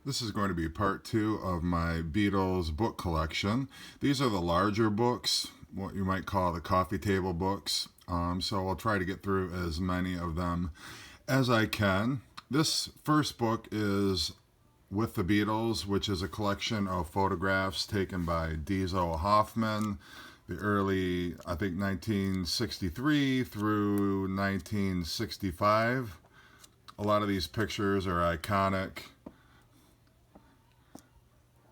This is going to be part two of my Beatles book collection. These are the larger books, what you might call the coffee table books. So I'll try to get through as many of them as I can. This first book is With the Beatles, which is a collection of photographs taken by Diesel Hoffman, the early, I think, 1963 through 1965. A lot of these pictures are iconic,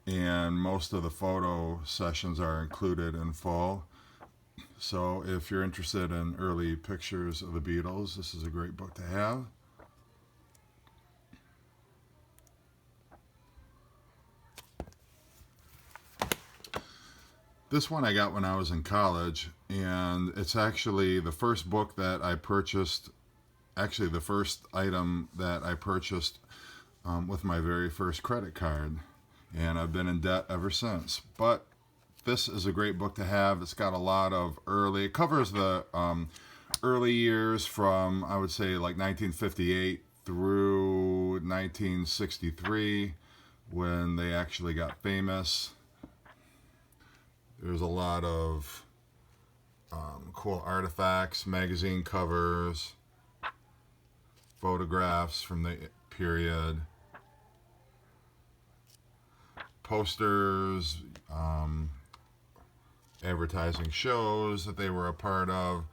and most of the photo sessions are included in full. So if you're interested in early pictures of the Beatles, this is a great book to have. This one I got when I was in college, and it's actually the first book that I purchased, actually the first item that I purchased with my very first credit card. And I've been in debt ever since. But this is a great book to have. It's got a lot of early, it covers the early years from, I would say, like 1958 through 1963, when they actually got famous. There's a lot of cool artifacts, magazine covers, photographs from the period, posters, advertising shows that they were a part of.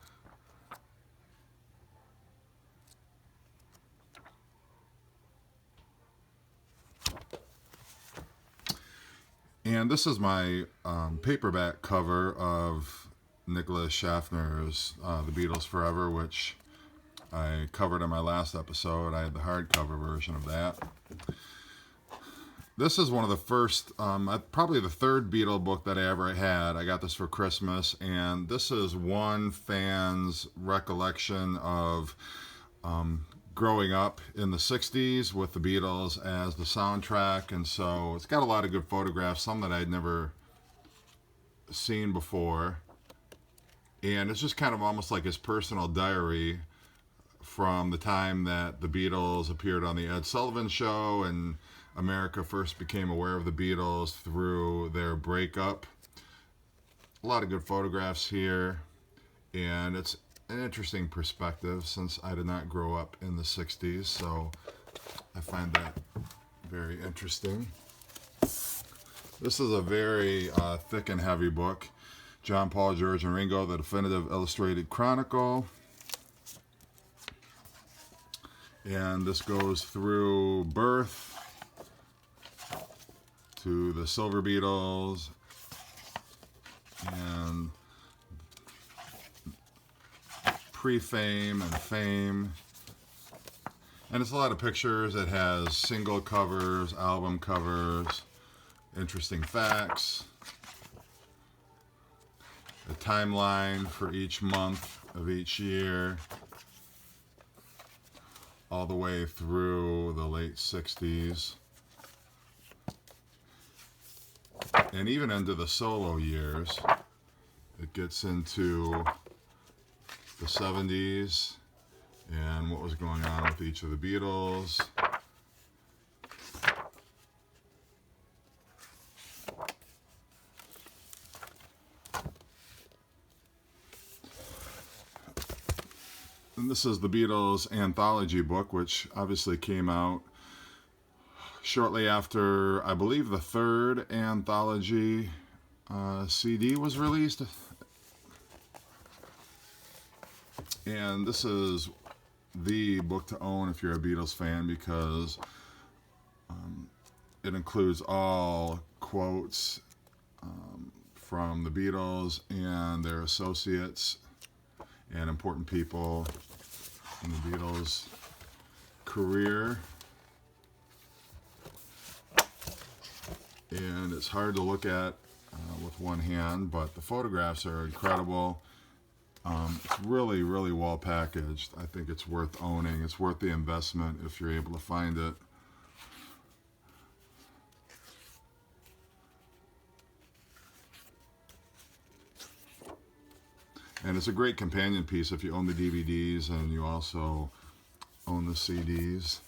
And this is my paperback cover of Nicholas Schaffner's The Beatles Forever, which I covered in my last episode. I had the hardcover version of that. This is one of the first, probably the third Beatle book that I ever had. I got this for Christmas, and this is one fan's recollection of growing up in the 60s with the Beatles as the soundtrack. And so it's got a lot of good photographs, some that I'd never seen before. And it's just kind of almost like his personal diary from the time that the Beatles appeared on the Ed Sullivan Show and America first became aware of the Beatles through their breakup. A lot of good photographs here, and it's an interesting perspective since I did not grow up in the 60s, so I find that very interesting. This is a very thick and heavy book. John, Paul, George, and Ringo, the Definitive Illustrated Chronicle. And this goes through birth to the Silver Beatles and pre-fame and fame. And it's a lot of pictures. It has single covers, album covers, interesting facts, a timeline for each month of each year, all the way through the late 60s. And even into the solo years. It gets into the 70s and what was going on with each of the Beatles. And this is the Beatles Anthology book, which obviously came out shortly after, I believe, the third Anthology CD was released. And this is the book to own if you're a Beatles fan, because it includes all quotes from the Beatles and their associates and important people in the Beatles' career. And it's hard to look at with one hand, but the photographs are incredible. It's really, really well packaged. I think it's worth owning. It's worth the investment if you're able to find it. And it's a great companion piece if you own the DVDs and you also own the CDs.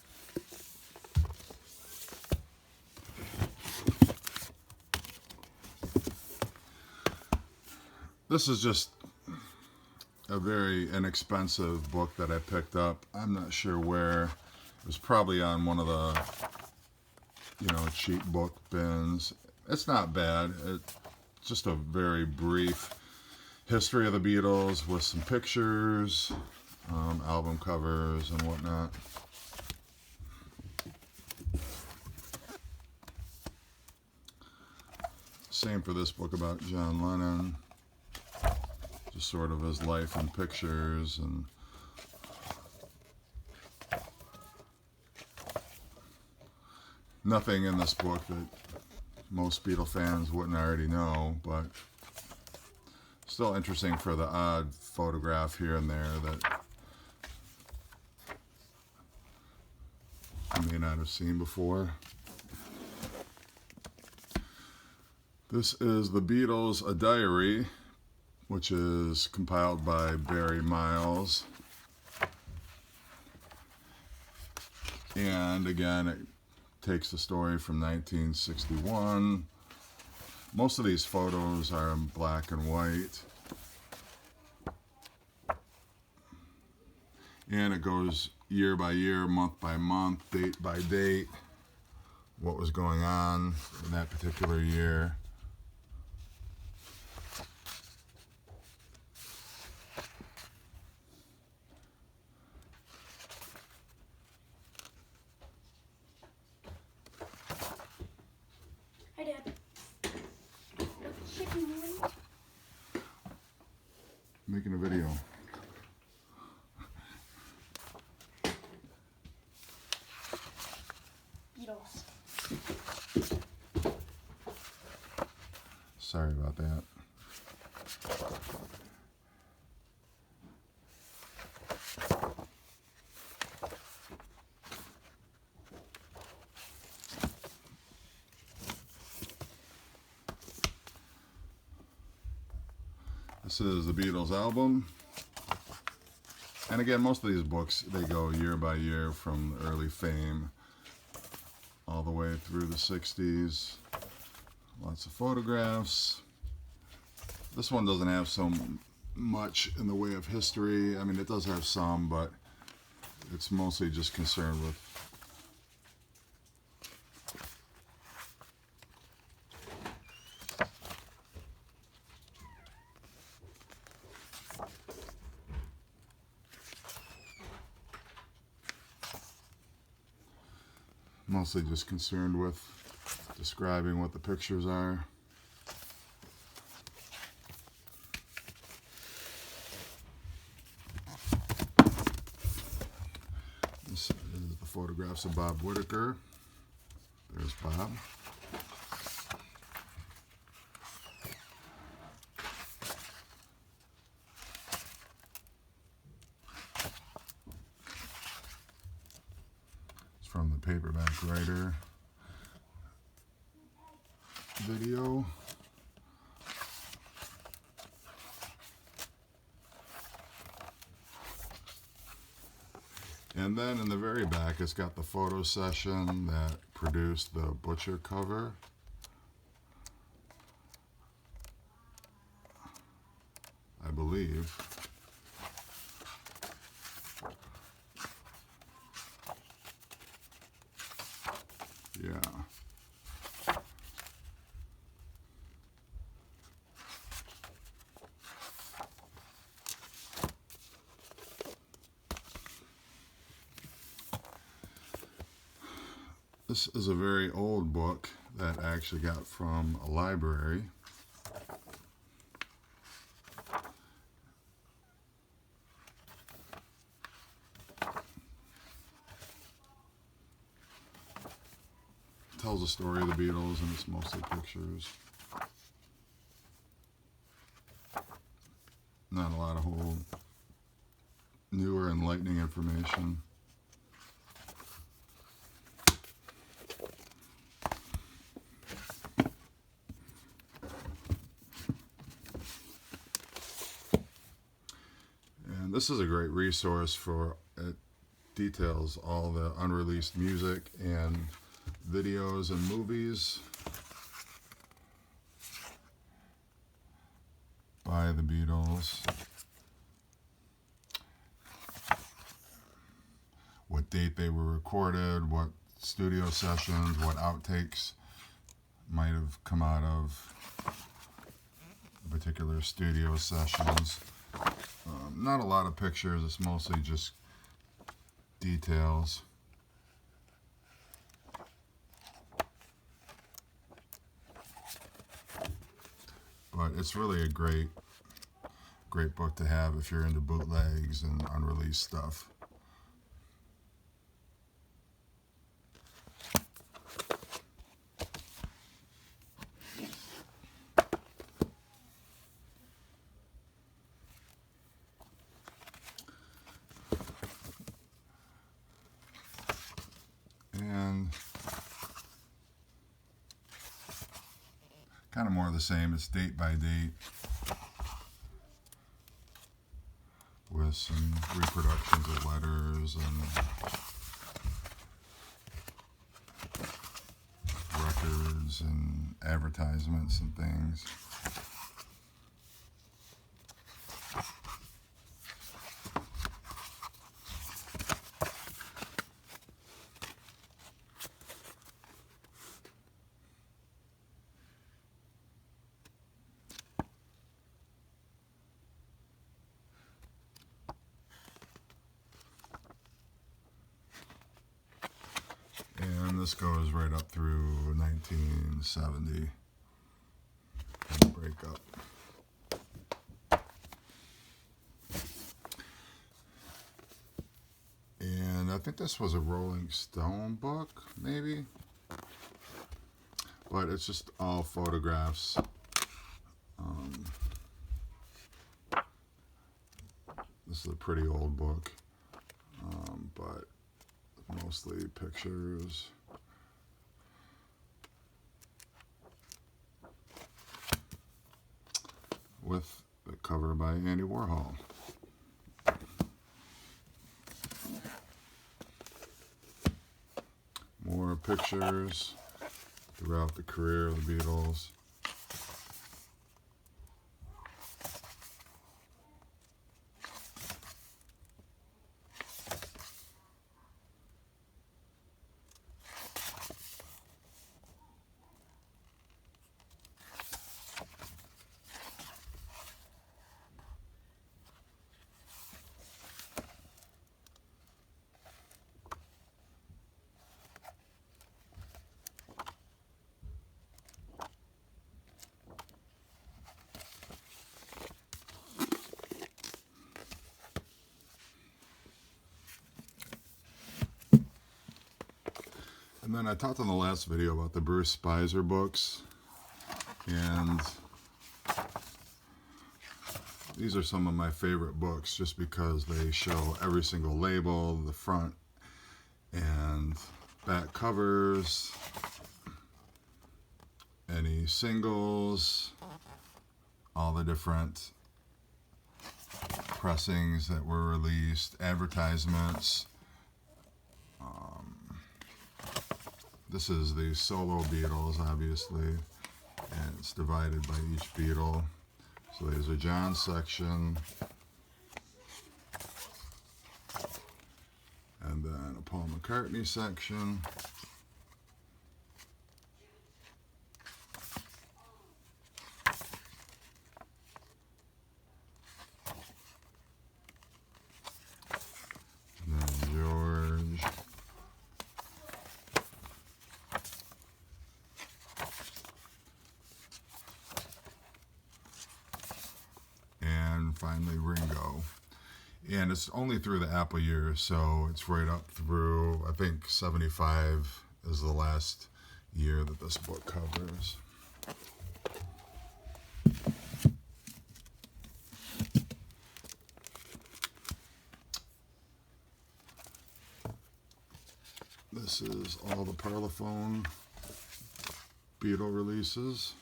This is just a very inexpensive book that I picked up. I'm not sure where. It was probably on one of the, cheap book bins. It's not bad. It's just a very brief history of the Beatles with some pictures, album covers and whatnot. Same for this book about John Lennon. Just sort of his life in pictures, and nothing in this book that most Beatle fans wouldn't already know, but still interesting for the odd photograph here and there that you may not have seen before. This is The Beatles, a Diary, which is compiled by Barry Miles. And again, it takes the story from 1961. Most of these photos are in black and white. And it goes year by year, month by month, date by date, what was going on in that particular year. Hi, Dad. What's chicken doing? Making a video. Beatles. Sorry about that. This is the Beatles album. And again, most of these books, they go year by year from early fame all the way through the 60s. Lots of photographs. This one doesn't have so much in the way of history. I mean, it does have some, but it's mostly just concerned with describing what the pictures are. This is the photographs of Bob Whitaker. There's Bob. It's from the Paperback Writer video. And then in the very back, it's got the photo session that produced the Butcher cover. I believe. Yeah. This is a very old book that I actually got from a library. It tells the story of the Beatles, and it's mostly pictures. Not a lot of whole new or enlightening information. This is a great resource for it details all the unreleased music and videos and movies by the Beatles, what date they were recorded, what studio sessions, what outtakes might have come out of particular studio sessions. Not a lot of pictures, it's mostly just details. But it's really a great book to have if you're into bootlegs and unreleased stuff. And kind of more of the same. It's date by date with some reproductions of letters and records and advertisements and things. And this goes right up through 1970 and the breakup. And I think this was a Rolling Stone book, maybe. But it's just all photographs. This is a pretty old book, but mostly pictures. With the cover by Andy Warhol. More pictures throughout the career of the Beatles. And then I talked in the last video about the Bruce Spicer books, and these are some of my favorite books just because they show every single label, the front and back covers, any singles, all the different pressings that were released, advertisements. This is the solo Beatles, obviously, and it's divided by each Beatle. So there's a John section, and then a Paul McCartney section, and then George, and finally Ringo. And it's only through the Apple years, so it's right up through, I think 75 is the last year that this book covers. This is all the Parlophone Beatle releases.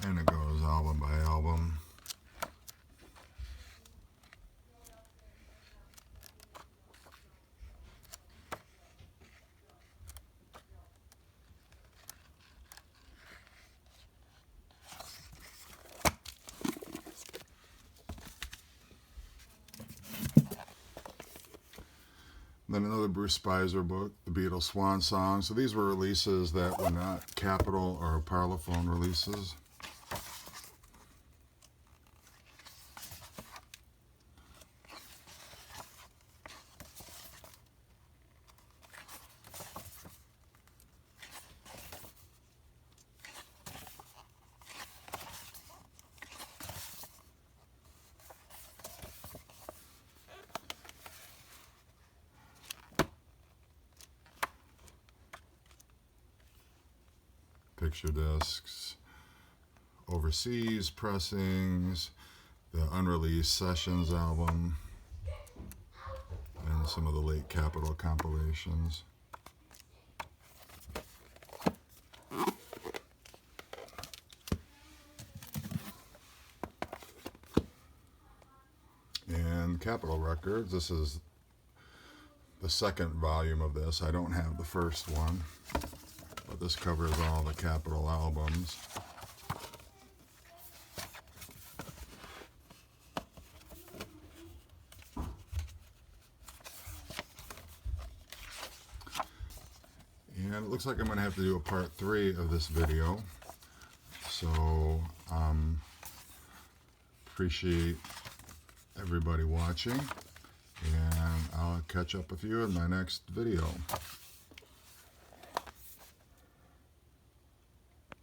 And it goes album by album. Then another Bruce Spicer book, The Beatles Swan Song. So these were releases that were not Capitol or Parlophone releases. Picture discs, overseas pressings, the unreleased Sessions album, and some of the late Capitol compilations. And Capitol Records, this is the second volume of this. I don't have the first one, but this covers all the Capitol albums. And it looks like I'm going to have to do a part 3 of this video. So, appreciate everybody watching, and I'll catch up with you in my next video.